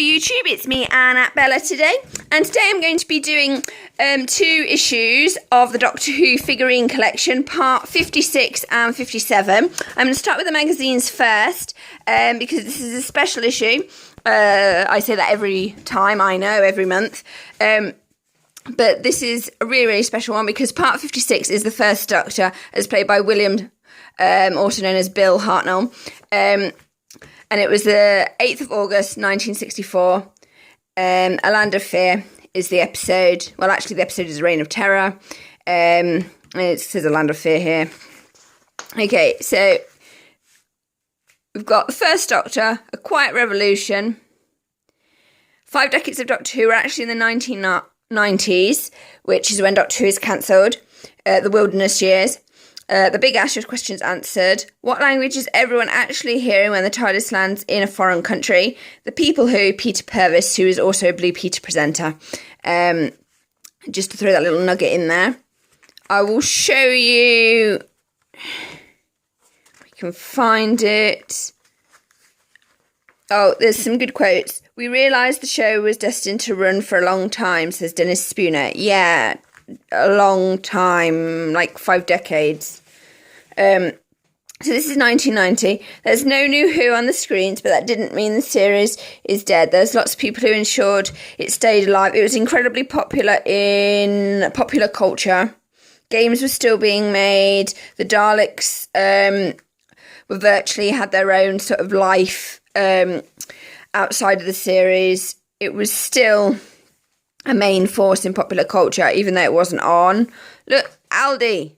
YouTube, it's me, Annabella, today, and today I'm going to be doing 2 issues of the Doctor Who Figurine Collection, part 56 and 57. I'm going to start with the magazines first, because this is a special issue. I say that every time, I know, every month, but this is a really, really special one, because part 56 is the first Doctor, as played by William, also known as Bill Hartnell, and it was the 8th of August, 1964. A Land of Fear is the episode. Well, actually, the episode is Reign of Terror. It says A Land of Fear here. Okay, so we've got the first Doctor, A Quiet Revolution. 5 decades of Doctor Who were actually in the 1990s, which is when Doctor Who is cancelled. The Wilderness Years. The Big Ash of Questions Answered. What language is everyone actually hearing when the TARDIS lands in a foreign country? The People Who, Peter Purvis, who is also a Blue Peter presenter. Just to throw that little nugget in there. I will show you. We can find it. Oh, there's some good quotes. We realised the show was destined to run for a long time, says Dennis Spooner. Yeah, a long time, like 5 decades. So this is 1990. There's no new Who on the screens, but that didn't mean the series is dead. There's lots of people who ensured it stayed alive. It was incredibly popular in popular culture. Games were still being made. The Daleks were virtually had their own sort of life outside of the series. It was still a main force in popular culture, even though it wasn't on. Look, Aldi,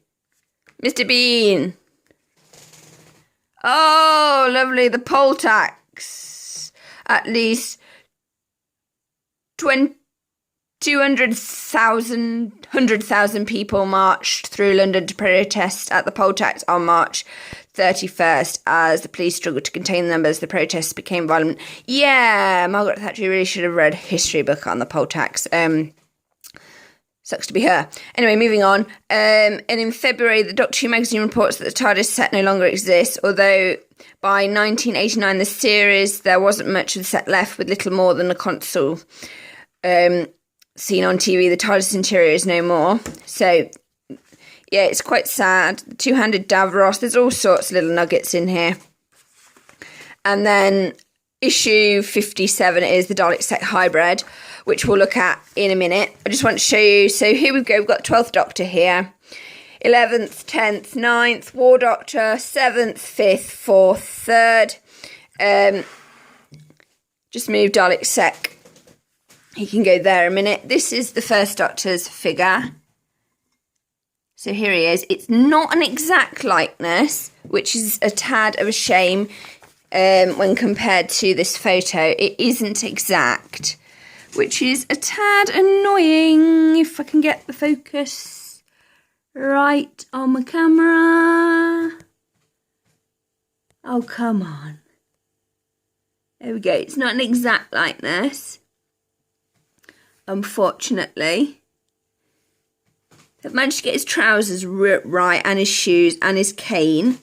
Mr. Bean. Oh, lovely, the poll tax. At least 200,000 people marched through London to protest at the poll tax on March 31st as the police struggled to contain the numbers. The protests became violent. Yeah, Margaret Thatcher really should have read a history book on the poll tax. Sucks to be her. Anyway, moving on. And in February, the Doctor Who magazine reports that the TARDIS set no longer exists, although by 1989, the series, there wasn't much of the set left, with little more than a console seen on TV. The TARDIS interior is no more. So, yeah, it's quite sad. The Two-Handed Davros, there's all sorts of little nuggets in here. And then issue 57 is the Dalek Sec Hybrid, which we'll look at in a minute. I just want to show you. So here we go. We've got 12th Doctor here. 11th, 10th, 9th, War Doctor, 7th, 5th, 4th, 3rd. Just move Dalek Sec. He can go there a minute. This is the first Doctor's figure. So here he is. It's not an exact likeness, which is a tad of a shame when compared to this photo. It isn't exact, which is a tad annoying. If I can get the focus right on my camera. Oh, come on. There we go. It's not an exact likeness, unfortunately. I've managed to get his trousers right, and his shoes, and his cane.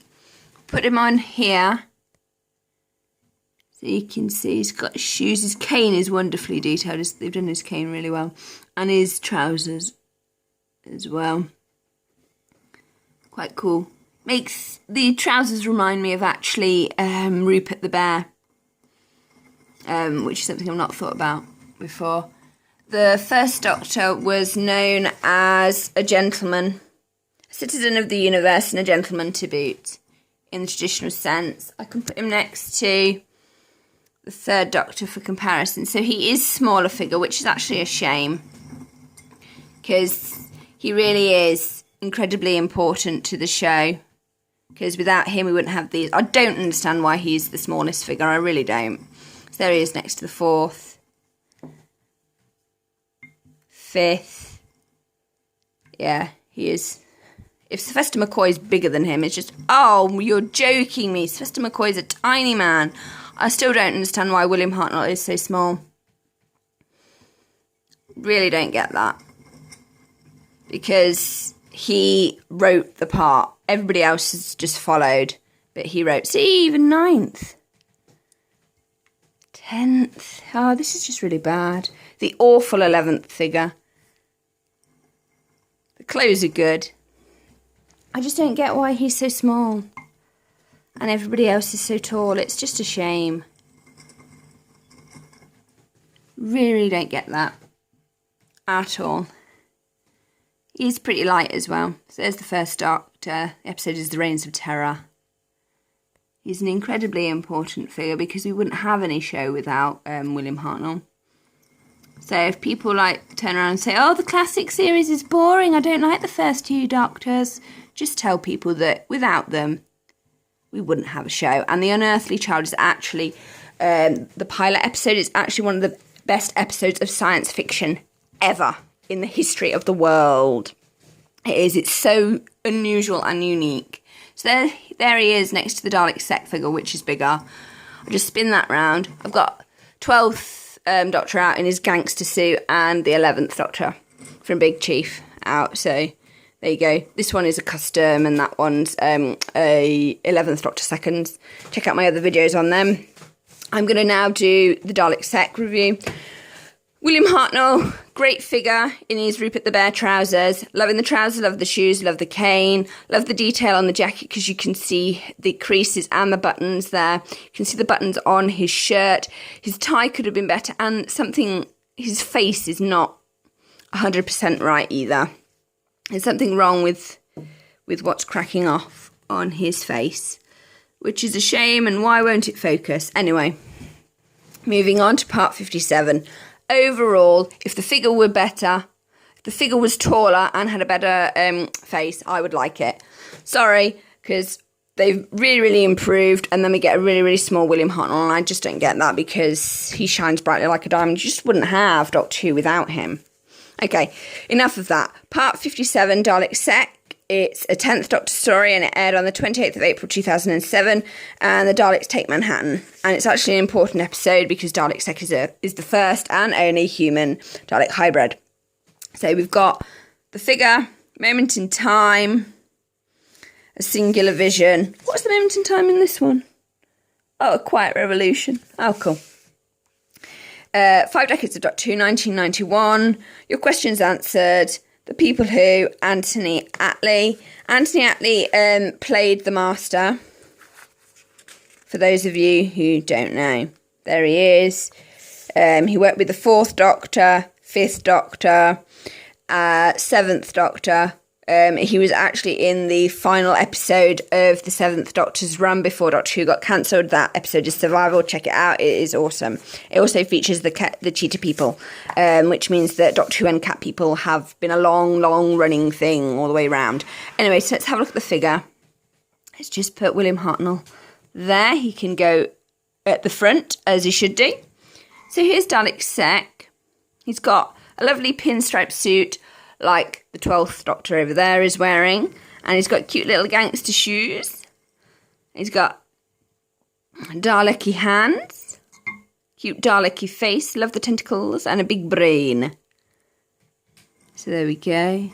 Put him on here. So you can see he's got his shoes. His cane is wonderfully detailed. They've done his cane really well. And his trousers as well. Quite cool. Makes the trousers remind me of actually Rupert the Bear. Which is something I've not thought about before. The first Doctor was known as a gentleman, a citizen of the universe and a gentleman to boot, in the traditional sense. I can put him next to the 3rd Doctor for comparison. So he is smaller figure, which is actually a shame, because he really is incredibly important to the show, because without him we wouldn't have these. I don't understand why he's the smallest figure. I really don't. So there he is next to the 4th. 5th. Yeah, he is. If Sylvester McCoy is bigger than him, it's just, oh, you're joking me. Sylvester McCoy's a tiny man. I still don't understand why William Hartnell is so small. Really don't get that. Because he wrote the part. Everybody else has just followed. But he wrote, see, even 9th. 10th. Oh, this is just really bad. The awful 11th figure. The clothes are good. I just don't get why he's so small. And everybody else is so tall. It's just a shame. Really don't get that. At all. He's pretty light as well. So there's the first Doctor. The episode is The Reigns of Terror. He's an incredibly important figure because we wouldn't have any show without William Hartnell. So if people turn around and say, oh, the classic series is boring, I don't like the first 2 Doctors, just tell people that without them, we wouldn't have a show. And The Unearthly Child is actually, the pilot episode is actually one of the best episodes of science fiction ever in the history of the world. It is. It's so unusual and unique. So there he is next to the Dalek Sec figure, which is bigger. I'll just spin that round. I've got 12th Doctor out in his gangster suit and the 11th Doctor from Big Chief out. So there you go. This one is a custom and that one's a 11th Doctor seconds. Check out my other videos on them. I'm going to now do the Dalek Sec review. William Hartnell, great figure in his Rupert the Bear trousers. Loving the trousers, love the shoes, love the cane. Love the detail on the jacket because you can see the creases and the buttons there. You can see the buttons on his shirt. His tie could have been better and his face is not 100% right either. There's something wrong with what's cracking off on his face, which is a shame, and why won't it focus? Anyway, moving on to part 57. Overall, if the figure were better, if the figure was taller and had a better face, I would like it. Sorry, because they've really, really improved, and then we get a really, really small William Hartnell, and I just don't get that because he shines brightly like a diamond. You just wouldn't have Doctor Who without him. Okay, enough of that. Part 57, Dalek Sec. It's a 10th Doctor story and it aired on the 28th of April 2007, and the Daleks take Manhattan. And it's actually an important episode because Dalek Sec is the first and only human Dalek hybrid. So we've got the figure, moment in time, a singular vision. What's the moment in time in this one? Oh, a quiet revolution. Oh, cool. 5 decades of Doctor Who, 1991. Your questions answered. The People Who, Anthony Attlee. Anthony Attlee played the Master. For those of you who don't know, there he is. He worked with the 4th Doctor, 5th Doctor, 7th Doctor. He was actually in the final episode of the 7th Doctor's run before Doctor Who got cancelled. That episode is Survival. Check it out. It is awesome. It also features the cheetah people, which means that Doctor Who and cat people have been a long, long running thing all the way around. Anyway, so let's have a look at the figure. Let's just put William Hartnell there. He can go at the front, as he should do. So here's Dalek Sec. He's got a lovely pinstripe suit, like the 12th Doctor over there is wearing. And he's got cute little gangster shoes. He's got Dalek-y hands. Cute Dalek-y face. Love the tentacles. And a big brain. So there we go.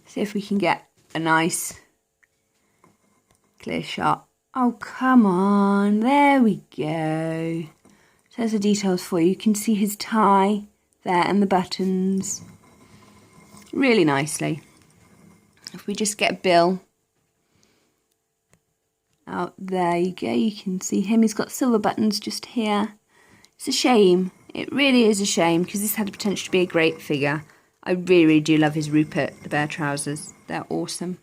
See if we can get a nice clear shot. Oh, come on. There we go. So there's the details for you. You can see his tie there and the buttons. Really nicely. If we just get Bill out, there you go, you can see him. He's got silver buttons just here. It's a shame. It really is a shame because this had the potential to be a great figure. I really, really do love his Rupert the Bear trousers. They're awesome.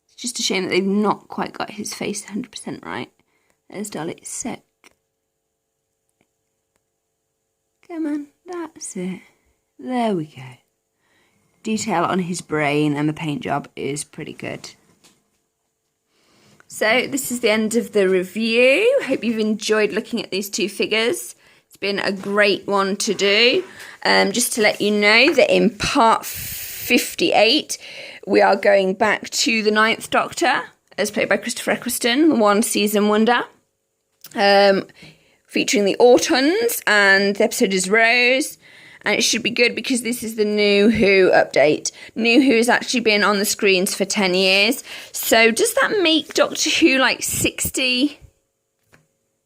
It's just a shame that they've not quite got his face 100% right. There's Dalek Sec. Come on, that's it. There we go. Detail on his brain and the paint job is pretty good. So this is the end of the review. Hope you've enjoyed looking at these 2 figures. It's been a great one to do. Just to let you know that in part 58, we are going back to the 9th Doctor, as played by Christopher Eccleston, the one season wonder. Featuring the Autons, and the episode is Rose. And it should be good because this is the New Who update. New Who has actually been on the screens for 10 years. So does that make Doctor Who like 60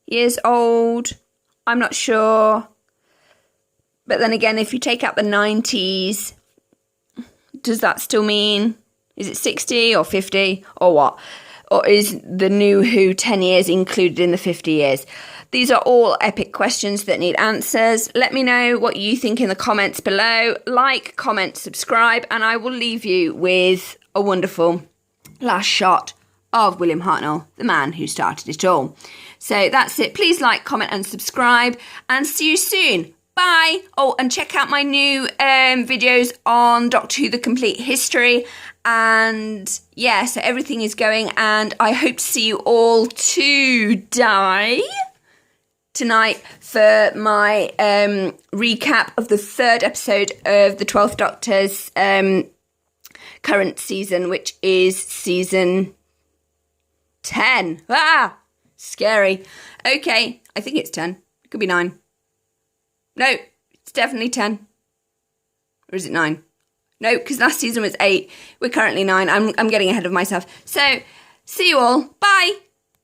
years old. I'm not sure. But then again, if you take out the 90s, does that still mean, is it 60 or 50 or what? Or is the new Who 10 years included in the 50 years? These are all epic questions that need answers. Let me know what you think in the comments below. Like, comment, subscribe, and I will leave you with a wonderful last shot of William Hartnell, the man who started it all. So that's it. Please like, comment, and subscribe, and see you soon. Bye. Oh, and check out my new videos on Doctor Who The Complete History. And yeah, so everything is going, and I hope to see you all tonight for my recap of the 3rd episode of the 12th Doctor's current season, which is season 10. Ah, scary. Okay, I think it's 10. It could be 9. No, it's definitely 10. Or is it 9? No, because last season was 8. We're currently 9. I'm getting ahead of myself. So, see you all. Bye.